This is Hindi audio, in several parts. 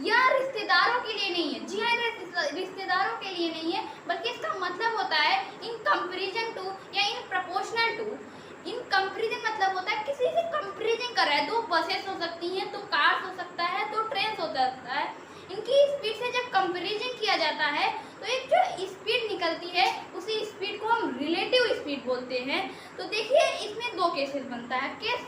यह रिश्तेदारों के लिए नहीं है। जी हाँ, रिश्तेदारों के लिए नहीं है, बल्कि इसका मतलब होता है इन कंपेरिजन टू या इन प्रोपोर्शनल टू। इन कंपेरिजन मतलब होता है किसी से कंपेरिजन कर रहा है। दो बसेस हो सकती हैं, तो कार्स हो सकता है, तो ट्रेन हो सकता है। इनकी स्पीड से जब कंपेरिजन किया जाता है तो एक जो स्पीड निकलती है उसी स्पीड को हम रिलेटिव स्पीड बोलते हैं। तो देखिए इसमें दो केसेस बनता है। केस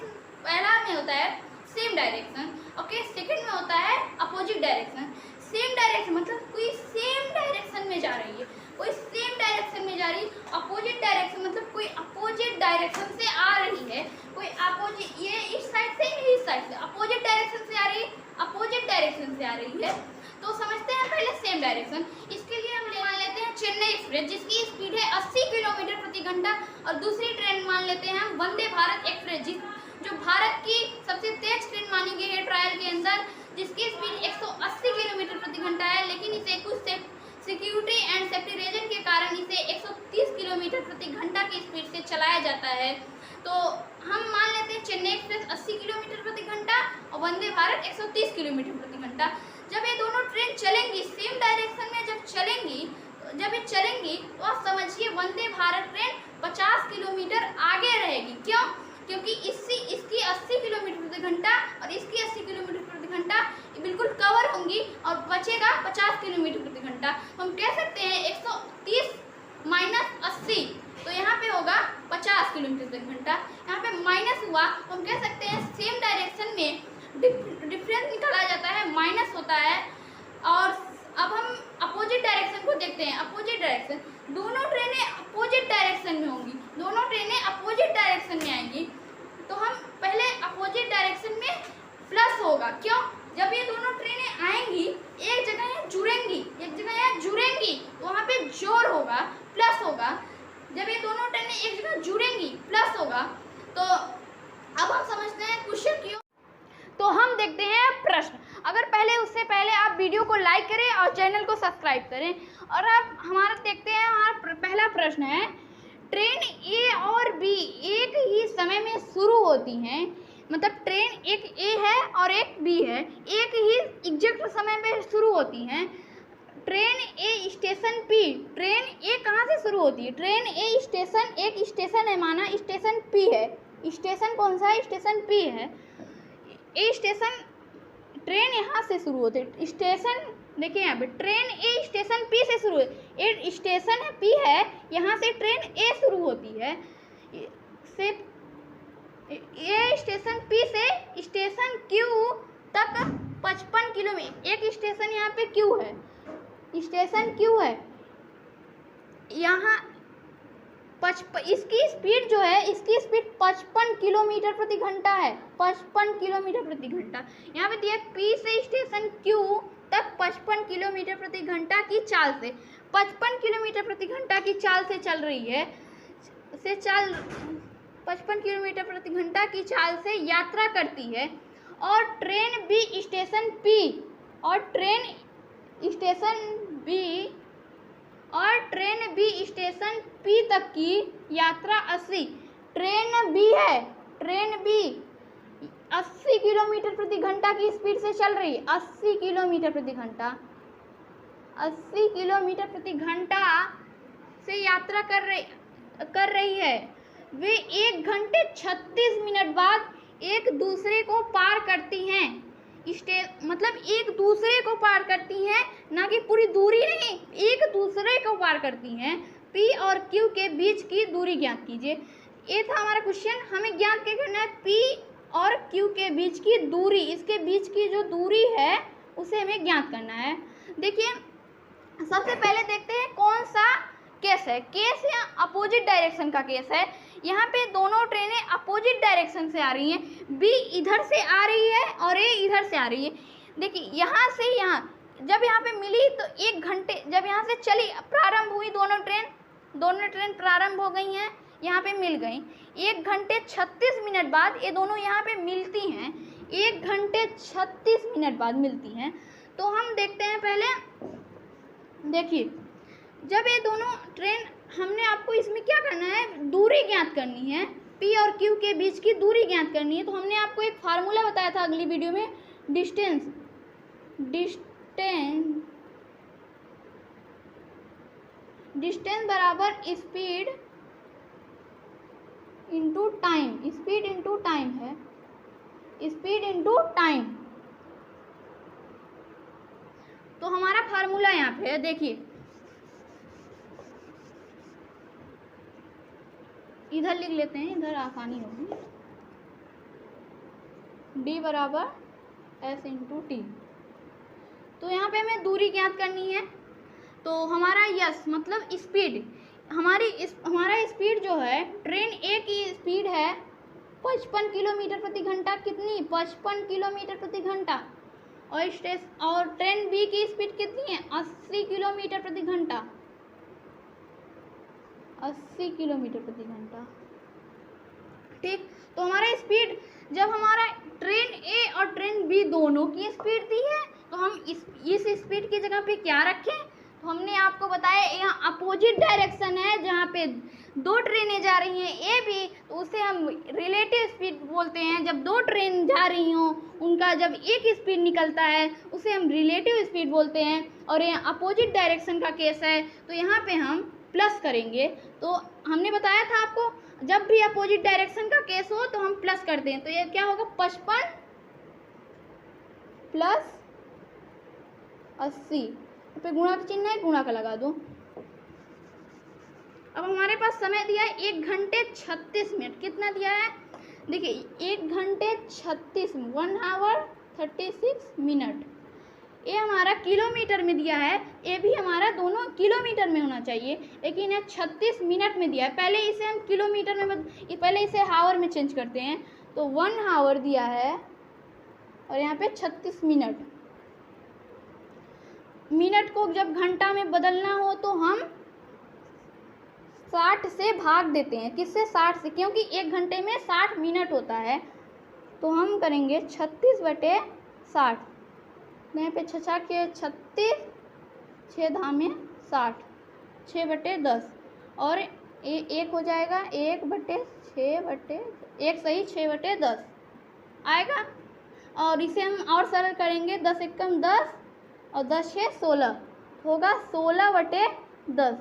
पहला में होता है सेम डायरेक्शन और केस सेकंड में होता है अपोजिट डायरेक्शन। सेम डायरेक्शन मतलब कोई सेम डायरेक्शन में जा रही है, कोई सेम डायरेक्शन में जा रही है। अपोजिट डायरेक्शन मतलब कोई अपोजिट डायरेक्शन से आ रही है, कोई अपोजिट, ये इस साइड से इस साइड से अपोजिट डायरेक्शन से आ रही है, अपोजिट डायरेक्शन से आ रही है। तो समझते हैं पहले सेम डायरेक्शन। इसके लिए हम मान लेते हैं चेन्नई एक्सप्रेस जिसकी स्पीड है 80 किलोमीटर प्रति घंटा, और दूसरी ट्रेन मान लेते हैं हम वंदे भारत एक्सप्रेस जो भारत की सबसे तेज ट्रेन मानी गई है ट्रायल के अंदर, जिसकी स्पीड 180 किलोमीटर प्रति घंटा है, लेकिन इसे कुछ सिक्योरिटी एंड सेफ्टी रीजन के कारण इसे 130 किलोमीटर प्रति घंटा की स्पीड से चलाया जाता है। तो हम मान लेते हैं चेन्नई एक्सप्रेस 80 किलोमीटर प्रति घंटा और वंदे भारत 130 किलोमीटर प्रति घंटा। जब ये दोनों ट्रेन चलेंगी सेम डायरेक्शन में, जब ये चलेंगी तो आप समझिए वंदे भारत ट्रेन 50 किलोमीटर आगे रहेगी। क्यों? क्योंकि इसकी 80 किलोमीटर प्रति घंटा और इसकी 80 किलोमीटर प्रति घंटा बिल्कुल कवर होंगी और बचेगा 50 किलोमीटर प्रति घंटा। तो हम कह सकते हैं 130 माइनस 80, तो यहाँ पे होगा 50 किलोमीटर प्रति घंटा। यहाँ पे माइनस हुआ तो हम कह सकते हैं सेम डायरेक्शन में डिफरेंस निकाला जाता है, माइनस होता है। और अब हम अपोजिट डायरेक्शन को देखते हैं। अपोजिट डायरेक्शन, दोनों ट्रेनें अपोजिट डायरेक्शन में होंगी, दोनों ट्रेनें अपोजिट डायरेक्शन में आएंगी। तो हम पहले अपोजिट डायरेक्शन में प्लस होगा। क्यों? जब ये दोनों ट्रेनें आएंगी एक जगह यहाँ जुड़ेंगी, एक जगह यहाँ जुड़ेंगी, तो वहाँ पे जोड़ होगा, प्लस होगा। जब ये दोनों ट्रेनें एक जगह जुड़ेंगी प्लस होगा। तो अब हम समझते हैं क्वेश्चन क्यों। तो हम देखते हैं प्रश्न। अगर पहले उससे पहले आप वीडियो को लाइक करें और चैनल को सब्सक्राइब करें। और अब हमारा देखते हैं, हमारा पहला प्रश्न है, ट्रेन ए और बी एक ही समय में शुरू होती हैं, मतलब ट्रेन एक ए है और एक बी है, एक ही एग्जैक्ट समय में शुरू होती हैं। ट्रेन ए स्टेशन पी, ट्रेन ए कहाँ से शुरू होती है? ट्रेन ए स्टेशन, एक स्टेशन है माना, स्टेशन पी है। स्टेशन कौन सा है? स्टेशन पी है। ए स्टेशन, ट्रेन यहाँ से शुरू होती है। स्टेशन देखिए यहाँ पे ट्रेन ए स्टेशन पी से शुरू है, ए स्टेशन है पी है, यहाँ से ट्रेन ए शुरू होती है। से ए स्टेशन पी से स्टेशन क्यू तक 55 किलोमीटर, एक स्टेशन यहाँ पे क्यू है, स्टेशन क्यू है यहाँ इसकी स्पीड जो है, इसकी स्पीड 55 किलोमीटर प्रति घंटा है, 55 किलोमीटर प्रति घंटा। यहाँ पे दिया पी से स्टेशन क्यू तक 55 किलोमीटर प्रति घंटा की चाल से, 55 किलोमीटर प्रति घंटा की चाल से चल रही है, 55 किलोमीटर प्रति घंटा की चाल से यात्रा करती है। और ट्रेन बी स्टेशन पी और ट्रेन बी स्टेशन पी तक की यात्रा 80, ट्रेन बी है, ट्रेन बी 80 किलोमीटर प्रति घंटा की स्पीड से चल रही है, 80 किलोमीटर प्रति घंटा, 80 किलोमीटर प्रति घंटा से यात्रा कर रही है। वे 1 घंटे 36 मिनट बाद एक दूसरे को पार करती हैं। मतलब एक दूसरे को पार करती हैं, ना कि पूरी दूरी नहीं, एक दूसरे को पार करती हैं। पी और क्यू के बीच की दूरी ज्ञात कीजिए। ये था हमारा क्वेश्चन। हमें ज्ञात क्या करना है? पी और क्यू के बीच की दूरी, इसके बीच की जो दूरी है उसे हमें ज्ञात करना है। देखिए सबसे पहले देखते हैं कौन सा केस है। केस या अपोजिट डायरेक्शन का केस है। यहाँ पे दोनों ट्रेनें अपोजिट डायरेक्शन से आ रही हैं, बी इधर से आ रही है और ए इधर से आ रही है। देखिए यहाँ से यहाँ, जब यहाँ पे मिली तो 1 घंटे, जब यहाँ से चली प्रारंभ हुई दोनों ट्रेन प्रारंभ हो गई हैं, यहाँ पे मिल गई। 1 घंटे 36 मिनट बाद ये दोनों यहाँ पे मिलती हैं, 1 घंटे 36 मिनट बाद मिलती हैं। तो हम देखते हैं पहले, देखिए जब ये दोनों ट्रेन, हमने आपको इसमें क्या करना है? दूरी ज्ञात करनी है, पी और क्यू के बीच की दूरी ज्ञात करनी है। तो हमने आपको एक फार्मूला बताया था अगली वीडियो में, डिस्टेंस डिस्टेंस बराबर speed into time, speed into time है, स्पीड इंटू टाइम। तो हमारा फार्मूला यहाँ पे है, देखिए इधर लिख लेते हैं, इधर आसानी होगी। d बराबर s इंटू टी। तो यहाँ पे हमें दूरी ज्ञात करनी है। तो हमारा यस मतलब स्पीड, हमारा स्पीड जो है, ट्रेन ए की स्पीड है 55 किलोमीटर प्रति घंटा। कितनी? 55 किलोमीटर प्रति घंटा। और ट्रेन बी की स्पीड कितनी है? 80 किलोमीटर प्रति घंटा, 80 किलोमीटर प्रति घंटा। ठीक, तो हमारा स्पीड, जब हमारा ट्रेन ए और ट्रेन बी दोनों की स्पीड दी है, तो हम इस स्पीड की जगह पे क्या रखें? तो हमने आपको बताया यहाँ अपोजिट डायरेक्शन है, जहाँ पे दो ट्रेनें जा रही हैं ए बी, तो उसे हम रिलेटिव स्पीड बोलते हैं। जब दो ट्रेन जा रही हों, उनका जब एक स्पीड निकलता है, उसे हम रिलेटिव स्पीड बोलते हैं। और यहाँ अपोजिट डायरेक्शन का केस है, तो यहाँ पे हम प्लस करेंगे। तो हमने बताया था आपको, जब भी अपोजिट डायरेक्शन का केस हो तो हम प्लस करते हैं। तो ये क्या होगा? 55 प्लस 80 पे गुणा का चिन्ह है, गुणा का लगा दो। अब हमारे पास समय दिया है 1 घंटे 36 मिनट। कितना दिया है? देखिए 1 घंटे 36, 1 आवर 36 मिनट। ये हमारा किलोमीटर में दिया है, ये भी हमारा दोनों किलोमीटर में होना चाहिए, लेकिन ये 36 मिनट में दिया है। पहले इसे हम किलोमीटर में पहले इसे हावर में चेंज करते हैं। तो 1 हावर दिया है और यहाँ पे 36 मिनट। मिनट को जब घंटा में बदलना हो तो हम 60 से भाग देते हैं। किससे? 60 से, क्योंकि 1 घंटे में 60 मिनट होता है। तो हम करेंगे 36/60। यहाँ पे 6 के 36, 6 धामे 60, 6/10 और एक हो जाएगा 1 सही 6/10 आएगा। और इसे हम और सरल करेंगे, 10 एकम 10 और 10 6 16 होगा 16/10।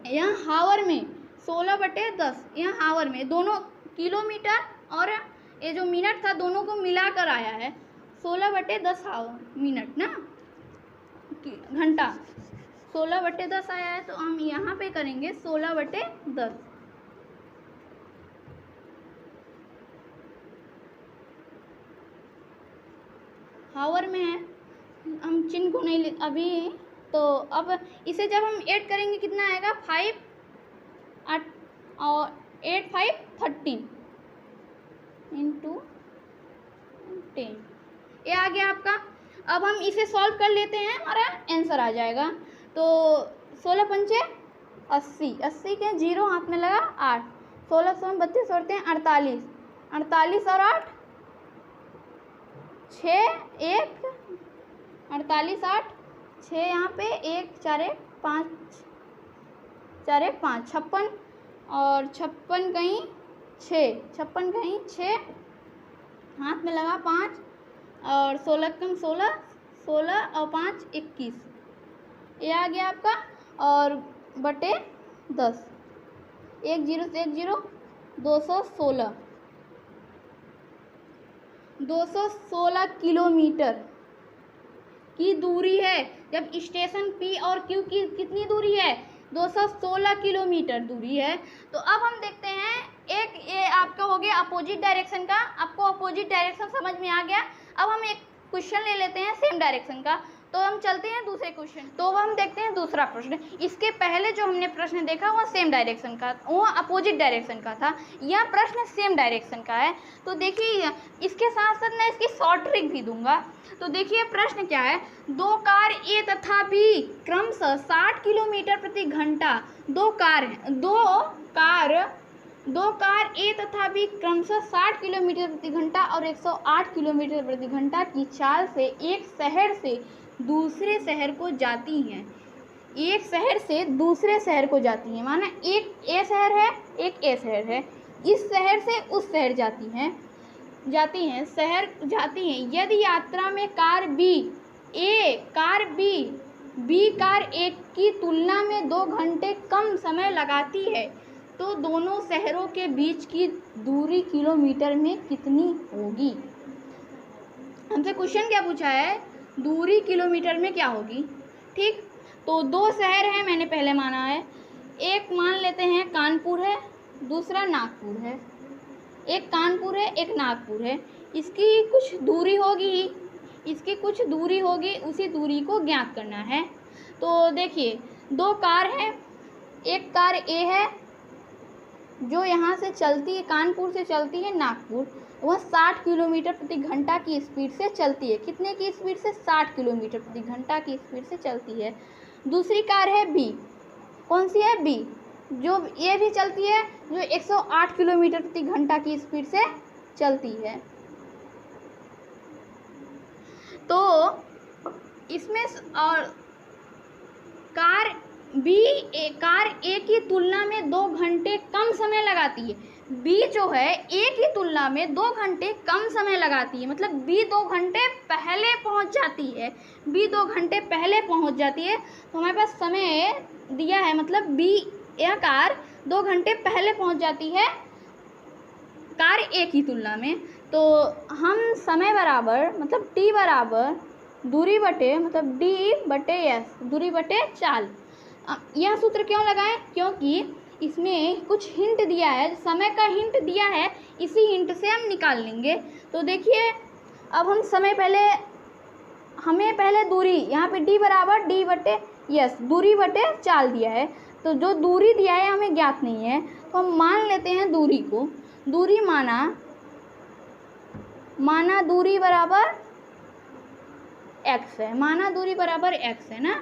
यहाँ हावर में 16/10, यहाँ हावर में दोनों किलोमीटर और ये जो मिनट था दोनों को मिलाकर आया है 16/10 मिनट ना, घंटा 16/10 आया है। तो हम यहाँ पे करेंगे 16/10। हावर में है, हम चिन्ह को नहीं अभी। तो अब इसे जब हम ऐड करेंगे कितना आएगा? 5 और 8 5 13 इंटू 10, ये आ गया आपका। अब हम इसे सॉल्व कर लेते हैं, हमारा आंसर आ जाएगा। तो 16 पंचे 80, 80 के 0 हाथ में लगा 8, 16 से हम 32 जोड़ते हैं 48, 48 और 8 6 1 48 8 6 यहाँ पे 1 4 1 5 4 1 5 56 और 56 कहीं 6, 56 कहीं 6 हाथ में लगा 5 और 16 कम 16, 16 और 5 21, ये आ गया आपका। और बटे 10, 1 0 से 1 0, 216, 216 किलोमीटर की दूरी है। जब स्टेशन पी और क्यू की कितनी दूरी है? 216 किलोमीटर दूरी है। तो अब हम देखते हैं, एक ये आपका हो गया अपोजिट डायरेक्शन का, आपको अपोजिट डायरेक्शन समझ में आ गया। अब हम एक क्वेश्चन ले लेते हैं सेम डायरेक्शन का। तो हम चलते हैं दूसरे क्वेश्चन। तो हम देखते हैं दूसरा प्रश्न। इसके पहले जो हमने प्रश्न देखा वह सेम डायरेक्शन का, वो अपोजिट डायरेक्शन का था। यह प्रश्न सेम डायरेक्शन का है। तो देखिए, इसके साथ साथ मैं इसकी शॉर्ट ट्रिक भी दूंगा। तो देखिए प्रश्न क्या है? दो कार ए तथा बी क्रमशः 60 किलोमीटर प्रति घंटा, दो कार ए तथा बी क्रमशः 60 किलोमीटर प्रति घंटा और 108 किलोमीटर प्रति घंटा की चाल से एक शहर से दूसरे शहर को जाती हैं। एक शहर से दूसरे शहर को जाती हैं, माना एक ए शहर है, एक ए शहर है, इस शहर से उस शहर जाती हैं। शहर जाती हैं, यदि यात्रा में कार बी कार ए की तुलना में 2 घंटे कम समय लगाती है तो दोनों शहरों के बीच की दूरी किलोमीटर में कितनी होगी। हमसे क्वेश्चन क्या पूछा है, दूरी किलोमीटर में क्या होगी। ठीक, तो 2 शहर हैं, मैंने पहले माना है। एक मान लेते हैं कानपुर है, दूसरा नागपुर है। एक कानपुर है, एक नागपुर है। इसकी कुछ दूरी होगी, उसी दूरी को ज्ञात करना है। तो देखिए 2 कार हैं, एक कार ए है जो यहाँ से चलती है, कानपुर से चलती है नागपुर, वह 60 किलोमीटर प्रति घंटा की स्पीड से चलती है। कितने की स्पीड से? 60 किलोमीटर प्रति घंटा की स्पीड से चलती है। दूसरी कार है बी, कौन सी है? बी, जो ये भी चलती है, जो 108 किलोमीटर प्रति घंटा की स्पीड से चलती है। तो इसमें और कार ए की तुलना में 2 घंटे कम समय लगाती है। बी जो है ए की तुलना में 2 घंटे कम समय लगाती है, मतलब बी 2 घंटे पहले पहुंच जाती है। तो हमारे पास समय दिया है, मतलब बी यह कार 2 घंटे पहले पहुंच जाती है कार ए की तुलना में। तो हम समय बराबर, मतलब टी बराबर दूरी बटे, मतलब डी बटे एस, दूरी बटे चाल। यह सूत्र क्यों लगाएं? क्योंकि इसमें कुछ हिंट दिया है, समय का हिंट दिया है, इसी हिंट से हम निकाल लेंगे। तो देखिए अब हम हमें पहले दूरी, यहाँ पे डी बराबर डी बटे यस, दूरी बटे चाल दिया है। तो जो दूरी दिया है हमें ज्ञात नहीं है, तो हम मान लेते हैं दूरी को। दूरी माना दूरी बराबर x है, ना।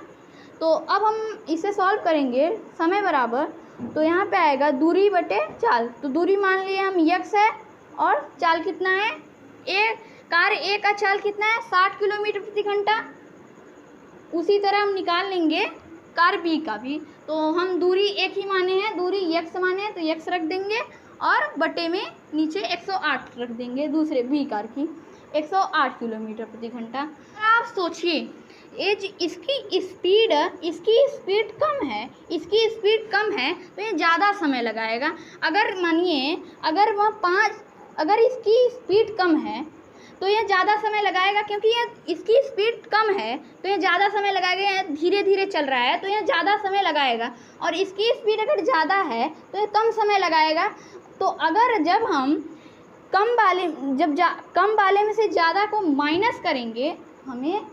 तो अब हम इसे सॉल्व करेंगे, समय बराबर, तो यहाँ पे आएगा दूरी बटे चाल। तो दूरी मान लिए हम x है और चाल कितना है? कार ए का चाल कितना है? 60 किलोमीटर प्रति घंटा। उसी तरह हम निकाल लेंगे कार बी का भी। तो हम दूरी एक ही माने हैं, दूरी x माने हैं, तो x रख देंगे और बटे में नीचे 108 रख देंगे दूसरे बी कार की, 108 किलोमीटर प्रति घंटा। आप सोचिए इसकी स्पीड कम है, तो ये ज़्यादा समय लगाएगा। अगर मानिए अगर इसकी स्पीड कम है तो यह ज़्यादा समय लगाएगा, क्योंकि इसकी स्पीड कम है तो यह ज़्यादा समय लगाएगा। यह धीरे धीरे चल रहा है तो यह ज़्यादा समय लगाएगा, और इसकी स्पीड अगर ज़्यादा है तो यह कम समय लगाएगा। तो अगर जब हम कम वाले में से ज़्यादा को माइनस करेंगे, हमें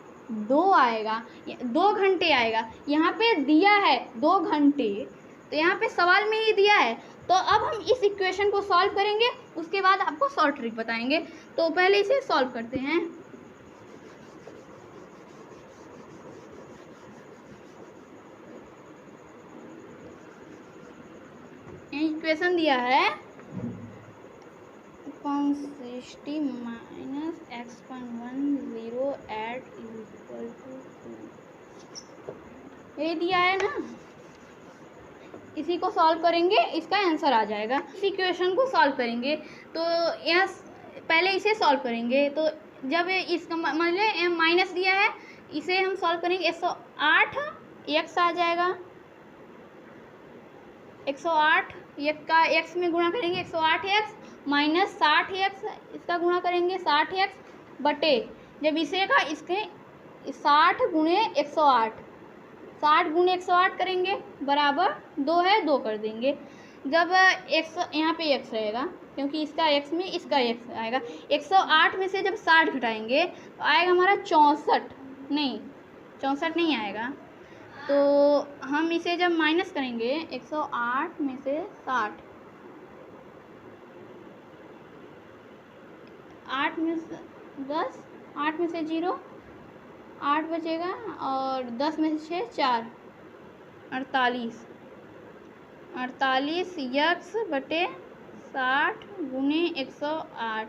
2 आएगा, 2 घंटे आएगा। यहाँ पे दिया है 2 घंटे, तो यहाँ पे सवाल में ही दिया है। तो अब हम इस इक्वेशन को सॉल्व करेंगे, उसके बाद आपको शॉर्ट ट्रिक बताएंगे। तो पहले इसे सॉल्व करते हैं। इक्वेशन दिया है 160 minus x.10 eight equal to 2, ये दिया है ना। इसी को सॉल्व करेंगे, इसका आंसर आ जाएगा। इस इक्वेशन को सॉल्व करेंगे तो यहाँ पहले इसे सॉल्व करेंगे। तो जब इसका मान लें माइनस दिया है, इसे हम सॉल्व करेंगे, 108 x आ जाएगा, 108 एक का x में गुणा करेंगे, 108x माइनस 60x, इसका गुणा करेंगे 60x बटे, जब इसे का इसके 60 गुणे 108, 60 गुणे 108 करेंगे बराबर 2 है, 2 कर देंगे। जब x यहाँ पे x रहेगा, क्योंकि इसका x में इसका x आएगा, 108 में से जब 60 घटाएंगे तो आएगा हमारा 64 नहीं आएगा। तो हम इसे जब माइनस करेंगे 108 में से 60, 8 में से 10, 8 में से 0, 8 बचेगा, और 10 में से 6 4, 48 x बटे 60 गुणे 108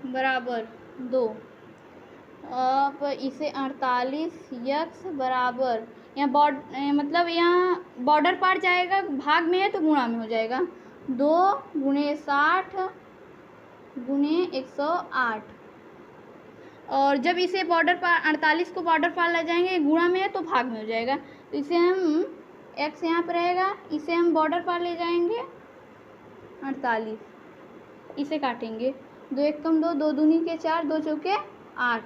बराबर 2। अब इसे 48x बराबर, यहाँ मतलब यहाँ बॉर्डर पार जाएगा, भाग में है तो गुणा में हो जाएगा, 2 गुणे 60 गुणे 108। और जब इसे बॉर्डर पर 48 को बॉर्डर पर ले जाएंगे, गुणा में है तो भाग में हो जाएगा, तो इसे हम x यहाँ पर रहेगा, इसे हम बॉर्डर पर ले जाएंगे 48, इसे काटेंगे। 2 एक कम 2, 2 दूनी के 4, 2 चौके 8,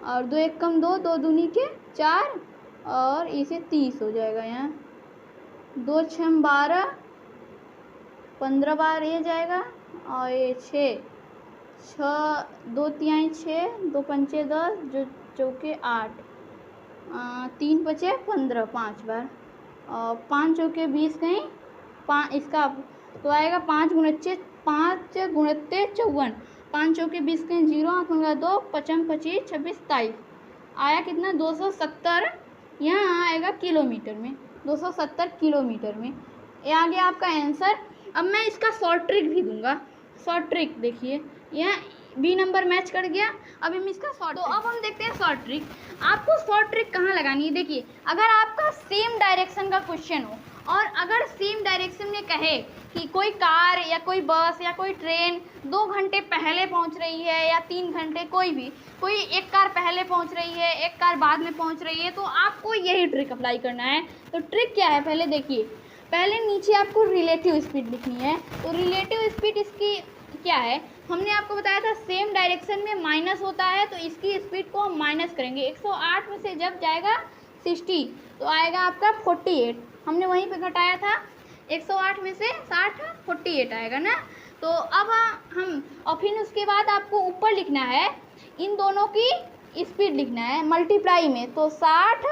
और 2 एक कम 2, 2 दूनी के 4, और इसे 30 हो जाएगा यहाँ। 2 छम 12, 15 बार ये जाएगा, और ये 6 2 तिहाई 6, 2 पंचे 10, जो चौके 8, 3 पचे 15, 5 बार, और 5 चौके 20 कहीं 5, इसका तो आएगा 5 गुणित 5 गुणित 54, 5 चौके 20 कहीं 0, 8 पंगा 2, 55 25 26 27, आया कितना 270, यहाँ आएगा किलोमीटर में, 270 किलोमीटर में। ये आ गया आपका आंसर। अब मैं इसका शॉर्ट ट्रिक भी दूंगा। शॉर्ट ट्रिक देखिए, यहाँ बी नंबर मैच कर गया। अब हम इसका शॉर्ट, तो अब हम देखते हैं शॉर्ट ट्रिक। आपको शॉर्ट ट्रिक कहाँ लगानी है? देखिए, अगर आपका सेम डायरेक्शन का क्वेश्चन हो, और अगर सेम डायरेक्शन में कहे कि कोई कार या कोई बस या कोई ट्रेन 2 घंटे पहले पहुंच रही है या 3 घंटे, कोई एक कार पहले पहुंच रही है, एक कार बाद में पहुंच रही है, तो आपको यही ट्रिक अप्लाई करना है। तो ट्रिक क्या है? पहले देखिए, पहले नीचे आपको रिलेटिव स्पीड लिखनी है। तो रिलेटिव स्पीड इसकी क्या है? हमने आपको बताया था सेम डायरेक्शन में माइनस होता है, तो इसकी स्पीड को हम माइनस करेंगे। 108 में से जब जाएगा 60, तो आएगा आपका 48। हमने वहीं पे घटाया था, 108 में से 60 48 आएगा ना। तो अब हम, और फिर उसके बाद आपको ऊपर लिखना है, इन दोनों की स्पीड लिखना है मल्टीप्लाई में। तो 60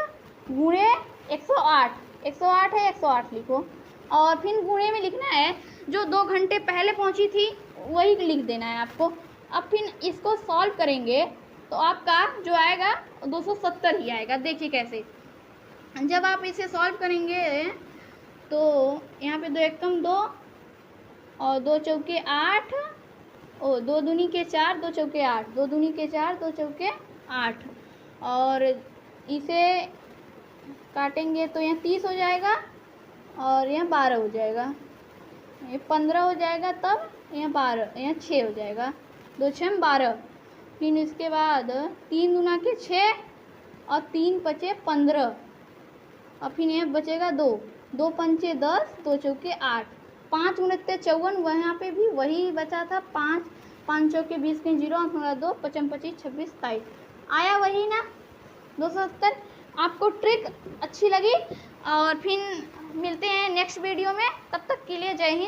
गुणे 108, 108 है 108 लिखो, और फिर गुणे में लिखना है जो 2 घंटे पहले पहुंची थी वही लिख देना है आपको। अब फिर इसको सॉल्व करेंगे तो आपका जो आएगा 270 ही आएगा। देखिए कैसे, जब आप इसे सॉल्व करेंगे तो यहाँ पे 2 एक कम 2, और 2 चौके 8, ओ 2 दूनी के 4, 2 चौके 8, 2 दूनी के 4, 2 चौके 8, और इसे काटेंगे तो यहाँ 30 हो जाएगा, और यहाँ 12 हो जाएगा, ये 15 हो जाएगा, तब यहाँ 12, यहाँ 6 हो जाएगा, 2 छम 12। फिर इसके बाद 3 दूना के 6, और 3 पचे 15, और फिर यहाँ बचेगा 2, 2 पंचे 10, 2 चौके 8, 5 गुणित 54, वहाँ पे भी वही बचा था 5, 5 चौके 20 के 0, 8 2, 55 25 26 27, आया वही ना 270। आपको ट्रिक अच्छी लगी, और फिर मिलते हैं नेक्स्ट वीडियो में। तब तक के लिए जय हिंद।